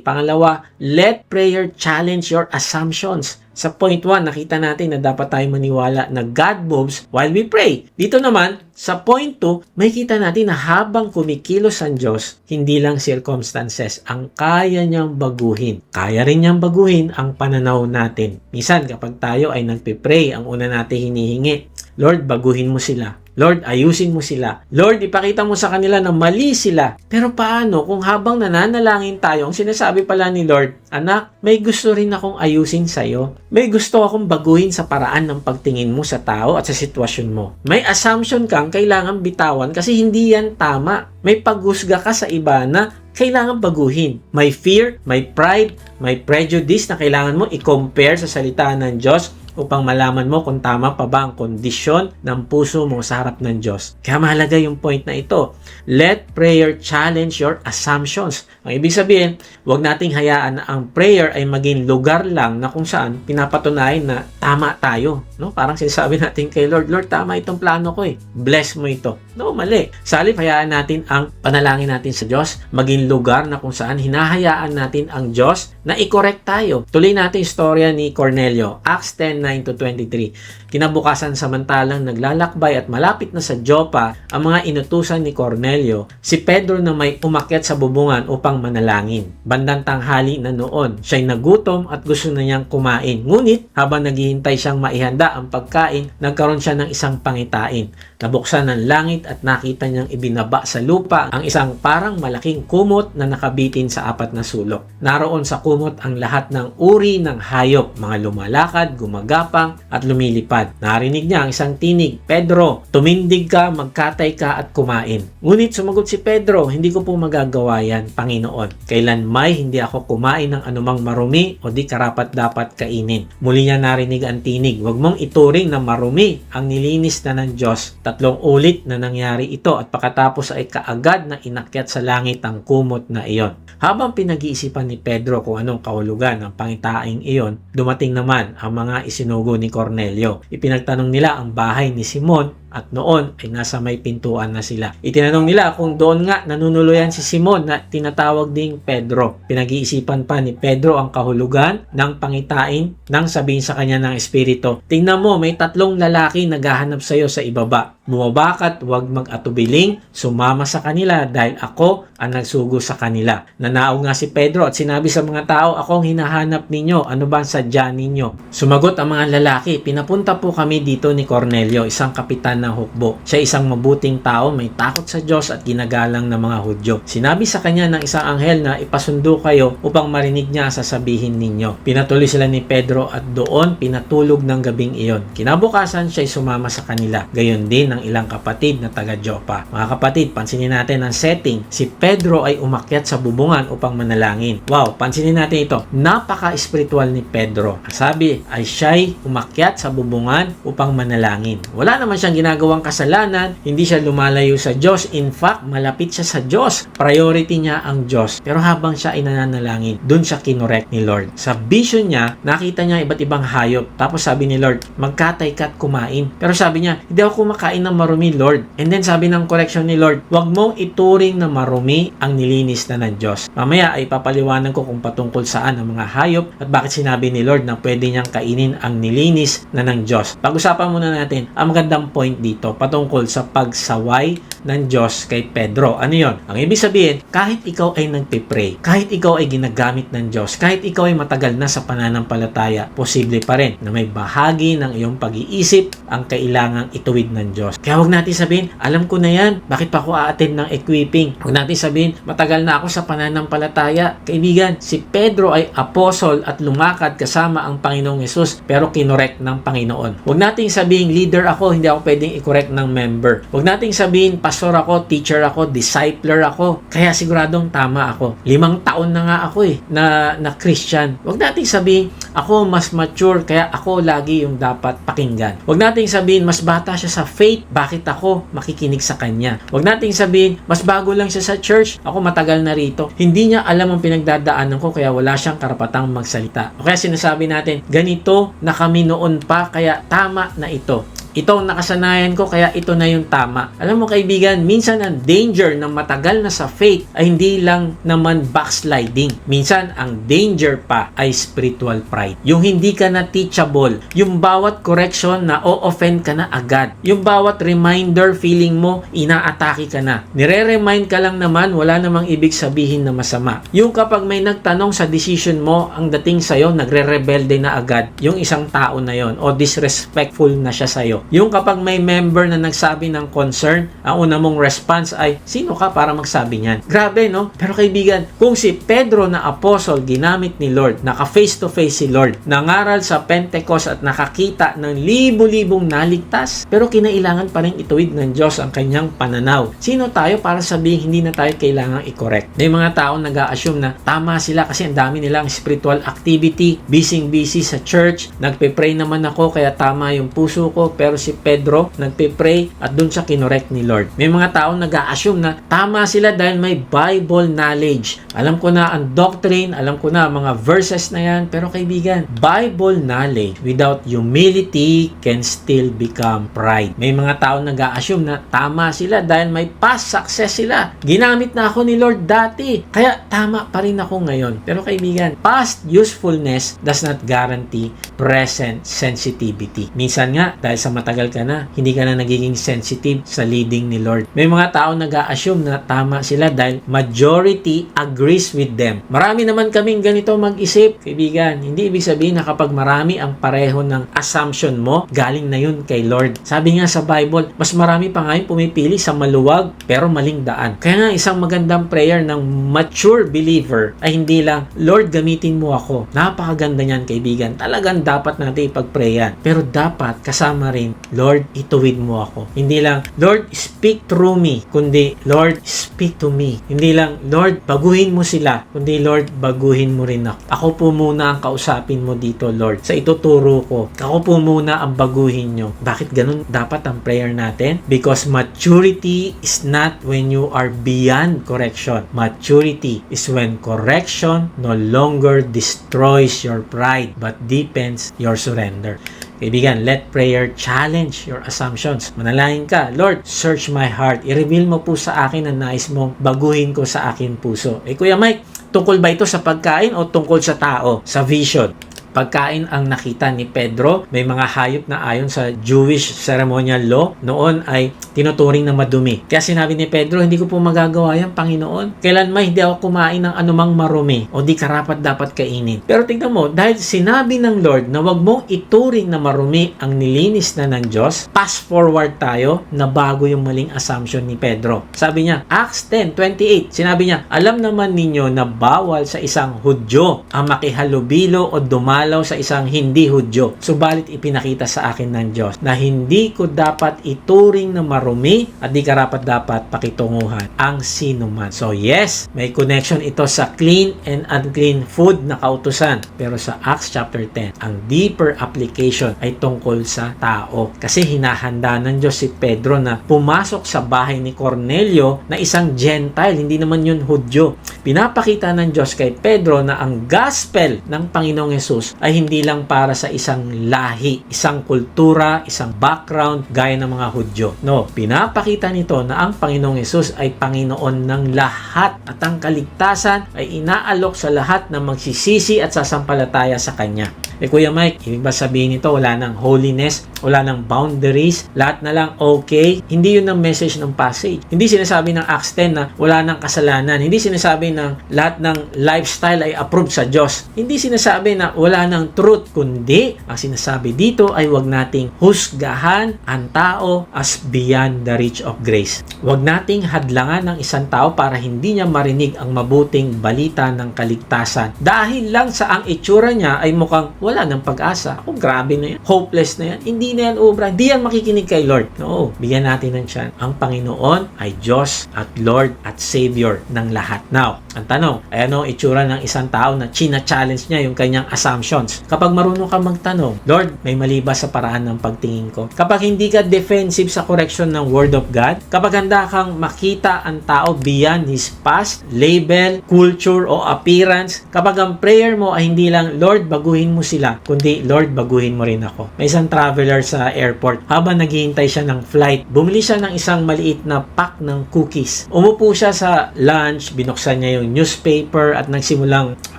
Pangalawa, let prayer challenge your assumptions. Sa point 1, nakita natin na dapat tayo maniwala na God moves while we pray. Dito naman, sa point 2, makikita natin na habang kumikilos ang Diyos, hindi lang circumstances ang kaya niyang baguhin. Kaya rin niyang baguhin ang pananaw natin. Minsan, kapag tayo ay nagpipray, ang una natin hinihingi, Lord, baguhin mo sila. Lord, ayusin mo sila. Lord, ipakita mo sa kanila na mali sila. Pero paano kung habang nananalangin tayo, ang sinasabi pala ni Lord, anak, may gusto rin akong ayusin sa'yo. May gusto akong baguhin sa paraan ng pagtingin mo sa tao at sa sitwasyon mo. May assumption kang kailangan bitawan kasi hindi yan tama. May paghusga ka sa iba na kailangan baguhin. May fear, may pride, may prejudice na kailangan mo i-compare sa salita ng Diyos upang malaman mo kung tama pa ba ang kondisyon ng puso mo sa harap ng Diyos. Kaya mahalaga yung point na ito. Let prayer challenge your assumptions. Ang ibig sabihin, huwag nating hayaan na ang prayer ay maging lugar lang na kung saan pinapatunayan na tama tayo. No? Parang sinasabi natin kay Lord, Lord, tama itong plano ko eh. Bless mo ito. No, mali. Sa halip, hayaan natin ang panalangin natin sa Diyos maging lugar na kung saan hinahayaan natin ang Diyos na i-correct tayo. Tuloy natin yung storya ni Cornelio. Acts 10:9-23. Kinabukasan samantalang naglalakbay at malapit na sa Joppa ang mga inutusan ni Cornelio, si Pedro na may umakyat sa bubungan upang manalangin. Bandang tanghali na noon, siya'y nagutom at gusto na niyang kumain. Ngunit habang naghihintay siyang maihanda ang pagkain, nagkaroon siya ng isang pangitain. Nabuksan ng langit at nakita niyang ibinaba sa lupa ang isang parang malaking kumot na nakabitin sa 4 na sulok. Naroon sa kumot ang lahat ng uri ng hayop, mga lumalakad, gumagapang at lumilipad. Narinig niya ang isang tinig, Pedro, tumindig ka, magkatay ka at kumain. Ngunit sumagot si Pedro, hindi ko po magagawa yan, Panginoon. Kailanmay hindi ako kumain ng anumang marumi o di karapat dapat kainin. Muli niya narinig ang tinig, huwag mong ituring na marumi ang nilinis na ng Diyos. 3 ulit na nangyari ito at pagkatapos ay kaagad na inakyat sa langit ang kumot na iyon. Habang pinag-iisipan ni Pedro kung anong kahulugan ng pangitaing iyon, dumating naman ang mga isinugo ni Cornelio. Ipinagtanong nila ang bahay ni Simon at noon ay nasa may pintuan na sila. Itinanong nila kung doon nga nanunuluyan si Simon na tinatawag ding Pedro. Pinag-iisipan pa ni Pedro ang kahulugan ng pangitain nang sabihin sa kanya ng Espiritu, tingnan mo, may 3 lalaki naghahanap sa iyo sa ibaba. Bumaba ka't huwag mag-atubiling, sumama sa kanila dahil ako ang nagsugo sa kanila. Nanao nga si Pedro at sinabi sa mga tao, ako ang hinahanap ninyo, ano ba ang sadya ninyo? Sumagot ang mga lalaki, pinapunta po kami dito ni Cornelio, isang kapitan ng hukbo. Siya isang mabuting tao, may takot sa Diyos at ginagalang ng mga Hudyo. Sinabi sa kanya ng isang anghel na ipasundo kayo upang marinig niya sasabihin ninyo. Pinatuloy sila ni Pedro at doon pinatulog ng gabing iyon. Kinabukasan siya'y sumama sa kanila. Gayon din ang ilang kapatid na taga Joppa. Mga kapatid, pansinin natin ang setting. Si Pedro ay umakyat sa bubungan upang manalangin. Wow, pansinin natin ito. Napaka-espiritual ni Pedro. Sabi ay siya'y umakyat sa bubungan upang manalangin. Wala naman siyang ginagawang kasalanan, hindi siya lumalayo sa Diyos. In fact, malapit siya sa Diyos. Priority niya ang Diyos. Pero habang siya ay nananalangin, dun siya kinorek ni Lord. Sa vision niya, nakita niya iba't ibang hayop. Tapos sabi ni Lord, magkatay ka at kumain. Pero sabi niya, hindi ako kumakain ng marumi, Lord. And then sabi ng correction ni Lord, wag mong ituring na marumi ang nilinis na ng Diyos. Mamaya ay papaliwanag ko kung patungkol saan ang mga hayop at bakit sinabi ni Lord na pwede niyang kainin ang nilinis na ng Diyos. Pag-usapan muna natin ang magandang point dito patungkol sa pagsaway ng Diyos kay Pedro. Ano yon? Ang ibig sabihin, kahit ikaw ay nagpipray, kahit ikaw ay ginagamit ng Diyos, kahit ikaw ay matagal na sa pananampalataya, posible pa rin na may bahagi ng iyong pag-iisip ang kailangang ituwid ng Diyos. Kaya huwag natin sabihin, alam ko na yan, bakit pa ako a-attend ng equipping? Huwag natin sabihin, matagal na ako sa pananampalataya. Kaibigan, si Pedro ay apostle at lumakad kasama ang Panginoong Hesus pero kinorek ng Panginoon. Huwag natin sabihin, leader ako, hindi ako pwedeng i-correct ng member. Huwag natin sabihin, pastor ako, teacher ako, discipler ako, kaya siguradong tama ako. 5 taon na nga ako na Christian. Huwag natin sabihin, ako mas mature, kaya ako lagi yung dapat pakinggan. Huwag natin sabihin, mas bata siya sa faith, bakit ako makikinig sa kanya? Huwag natin sabihin, mas bago lang siya sa church, ako matagal na rito. Hindi niya alam ang pinagdadaanan ko, kaya wala siyang karapatang magsalita. O kaya sinasabi natin, ganito na kami noon pa, kaya tama na ito. Ito ang nakasanayan ko kaya ito na yung tama. Alam mo kaibigan, minsan ang danger ng matagal na sa faith ay hindi lang naman backsliding. Minsan ang danger pa ay spiritual pride. Yung hindi ka na teachable, yung bawat correction na o-offend ka na agad. Yung bawat reminder feeling mo inaatake ka na. Nire-remind ka lang naman, wala namang ibig sabihin na masama. Yung kapag may nagtanong sa decision mo, ang dating sa'yo, nagre-rebelde na agad yung isang tao na yon o disrespectful na siya sa'yo. Yung kapag may member na nagsabi ng concern, ang una mong response ay, sino ka para magsabi niyan? Grabe, no? Pero kaibigan, kung si Pedro na apostle ginamit ni Lord, naka face to face si Lord, nangaral sa Pentecost at nakakita ng libo-libong naligtas, pero kinailangan pa rin ituwid ng Diyos ang kanyang pananaw. Sino tayo para sabihin hindi na tayo kailangang i-correct? May mga taong nag-a-assume na tama sila kasi ang dami nilang spiritual activity, busy sa church, nagpe-pray naman ako kaya tama yung puso ko, pero si Pedro nagpe-pray at dun siya kinorek ni Lord. May mga taong nag-a-assume na tama sila dahil may Bible knowledge. Alam ko na ang doctrine, alam ko na mga verses na yan, pero kaibigan, Bible knowledge without humility can still become pride. May mga taong nag-a-assume na tama sila dahil may past success sila. Ginamit na ako ni Lord dati, kaya tama pa rin ako ngayon. Pero kaibigan, past usefulness does not guarantee present sensitivity. Minsan nga, dahil sa matagal ka na, hindi ka na nagiging sensitive sa leading ni Lord. May mga tao nag-a-assume na tama sila dahil majority agrees with them. Marami naman kaming ganito mag-isip, kaibigan. Hindi ibig sabihin na kapag marami ang pareho ng assumption mo, galing na yun kay Lord. Sabi nga sa Bible, mas marami pa nga yung pumipili sa maluwag pero maling daan. Kaya nga isang magandang prayer ng mature believer ay hindi lang, Lord, gamitin mo ako. Napakaganda niyan, kaibigan. Talagang dapat natin ipag-prayan. Pero dapat kasama rin, Lord, ituwid mo ako. Hindi lang, Lord, speak through me, kundi, Lord, speak to me. Hindi lang, Lord, baguhin mo sila, kundi, Lord, baguhin mo rin ako. Ako po muna ang kausapin mo dito, Lord. Sa ituturo ko, ako po muna ang baguhin nyo. Bakit ganun dapat ang prayer natin? Because maturity is not when you are beyond correction. Maturity is when correction no longer destroys your pride but deepens your surrender. Kaibigan, let prayer challenge your assumptions. Manalangin ka, Lord, search my heart. I-reveal mo po sa akin ang nais mong baguhin ko sa akin puso. Kuya Mike, tungkol ba ito sa pagkain o tungkol sa tao? Sa vision? Pagkain ang nakita ni Pedro, may mga hayop na ayon sa Jewish ceremonial law noon ay tinuturing na madumi. Kaya sinabi ni Pedro, hindi ko po magagawa yan, Panginoon. Kailanman hindi ako kumain ng anumang marumi o di karapat dapat kainin. Pero tingnan mo, dahil sinabi ng Lord na wag mong ituring na marumi ang nilinis na ng Diyos, fast forward tayo na bago yung maling assumption ni Pedro. Sabi niya, Acts 10:28, sinabi niya, alam naman ninyo na bawal sa isang Hudyo ang makihalubilo o dumalaw sa isang hindi Hudyo. Subalit ipinakita sa akin ng Diyos na hindi ko dapat ituring na marumi at di karapat dapat pakitunguhan ang sinuman. So yes, may connection ito sa clean and unclean food na kautusan. Pero sa Acts chapter 10, ang deeper application ay tungkol sa tao. Kasi hinahanda ng Diyos si Pedro na pumasok sa bahay ni Cornelio na isang Gentile, hindi naman yun Hudyo. Pinapakita ng Diyos kay Pedro na ang gospel ng Panginoong Hesus ay hindi lang para sa isang lahi, isang kultura, isang background gaya ng mga Hudyo. No, pinapakita nito na ang Panginoong Hesus ay Panginoon ng lahat at ang kaligtasan ay inaalok sa lahat na magsisisi at sasampalataya sa Kanya. Kuya Mike, ibig ba sabihin nito wala nang holiness, wala nang boundaries, lahat na lang okay? Hindi yun ang message ng passage. Hindi sinasabi ng Acts 10 na wala nang kasalanan. Hindi sinasabi ng lahat ng lifestyle ay approved sa Diyos. Hindi sinasabi na wala nang truth, kundi ang sinasabi dito ay wag nating husgahan ang tao as beyond the reach of grace. Wag nating hadlangan ng isang tao para hindi niya marinig ang mabuting balita ng kaligtasan. Dahil lang sa ang itsura niya ay mukhang wala ng pag-asa. Grabe na yan. Hopeless na yan. Hindi na yan ubra. Hindi yan makikinig kay Lord. No, bigyan natin ng chance. Ang Panginoon ay Diyos at Lord at Savior ng lahat. Now, Ang tanong, ano itsura ng isang tao na china-challenge niya yung kanyang assumptions? Kapag marunong ka magtanong, Lord, may mali ba sa paraan ng pagtingin ko? Kapag hindi ka defensive sa correction ng Word of God, kapag handa kang makita ang tao beyond his past, label, culture, o appearance, kapag ang prayer mo ay hindi lang, Lord, baguhin mo sila, kundi, Lord, baguhin mo rin ako. May isang traveler sa airport, habang naghihintay siya ng flight, bumili siya ng isang maliit na pack ng cookies. Umupo siya sa lunch, binuksan niya yung newspaper at nagsimulang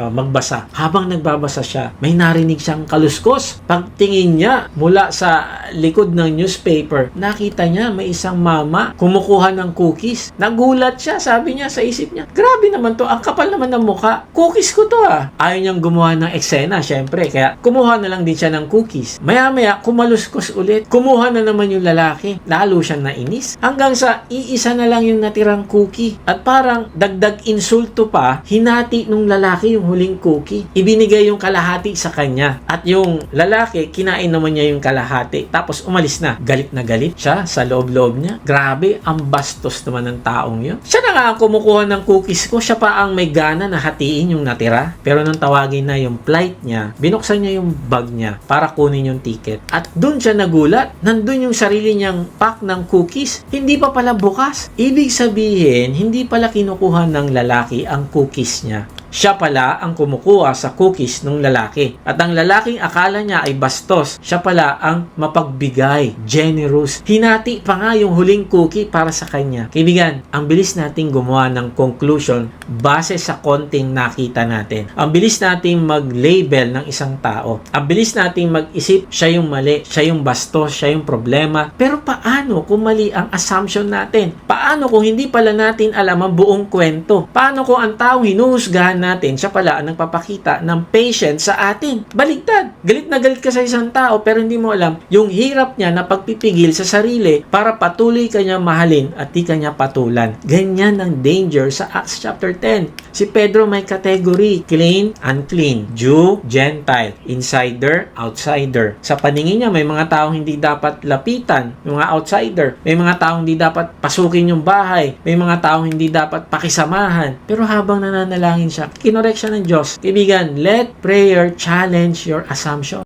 magbasa. Habang nagbabasa siya, may narinig siyang kaluskos. Pagtingin niya mula sa likod ng newspaper, nakita niya may isang mama kumukuha ng cookies. Nagulat siya, sabi niya sa isip niya, grabe naman to, ang kapal naman ng mukha. Cookies ko to ah. Ayaw niyang gumawa ng eksena, syempre. Kaya kumuha na lang din siya ng cookies. Maya-maya, kumaluskos ulit. Kumuha na naman yung lalaki. Lalo siyang nainis. Hanggang sa iisa na lang yung natirang cookie. At parang dagdag insulto pa, hinati nung lalaki yung huling cookie. Ibinigay yung kalahati sa kanya. At yung lalaki, kinain naman niya yung kalahati. Tapos umalis na. Galit na galit siya sa loob-loob niya. Grabe, ang bastos naman ng taong yun. Siya na nga ang kumukuha ng cookies ko. Siya pa ang may gana na hatiin yung natira. Pero nung tawagin na yung flight niya, binuksan niya yung bag niya para kunin yung ticket. At dun siya nagulat. Nandun yung sarili niyang pack ng cookies. Hindi pa pala bukas. Ibig sabihin, hindi pala kinukuha ng lalaki ang cookies niya. Siya pala ang kumukuha sa cookies ng lalaki. At ang lalaking akala niya ay bastos, siya pala ang mapagbigay, generous. Hinati pa nga yung huling cookie para sa kanya. Kaibigan, ang bilis nating gumawa ng conclusion base sa konting nakita natin. Ang bilis nating mag-label ng isang tao. Ang bilis nating mag-isip, siya yung mali, siya yung bastos, siya yung problema. Pero paano kung mali ang assumption natin? Paano kung hindi pala natin alam ang buong kwento? Paano kung ang taong hinuhusgahan natin, siya pala ang nagpapakita ng patience sa atin? Baligtad. Galit na galit ka sa isang tao pero hindi mo alam yung hirap niya na pagpipigil sa sarili para patuloy kanya mahalin at di kanya patulan. Ganyan ang danger sa Acts chapter 10. Si Pedro may category, clean, unclean, Jew, Gentile, insider, outsider. Sa paningin niya, may mga taong hindi dapat lapitan, may mga outsider, may mga taong hindi dapat pasukin yung bahay, may mga taong hindi dapat pakisamahan. Pero habang nananalangin siya, kinorek siya ng Diyos. Kaibigan, let prayer challenge your assumption.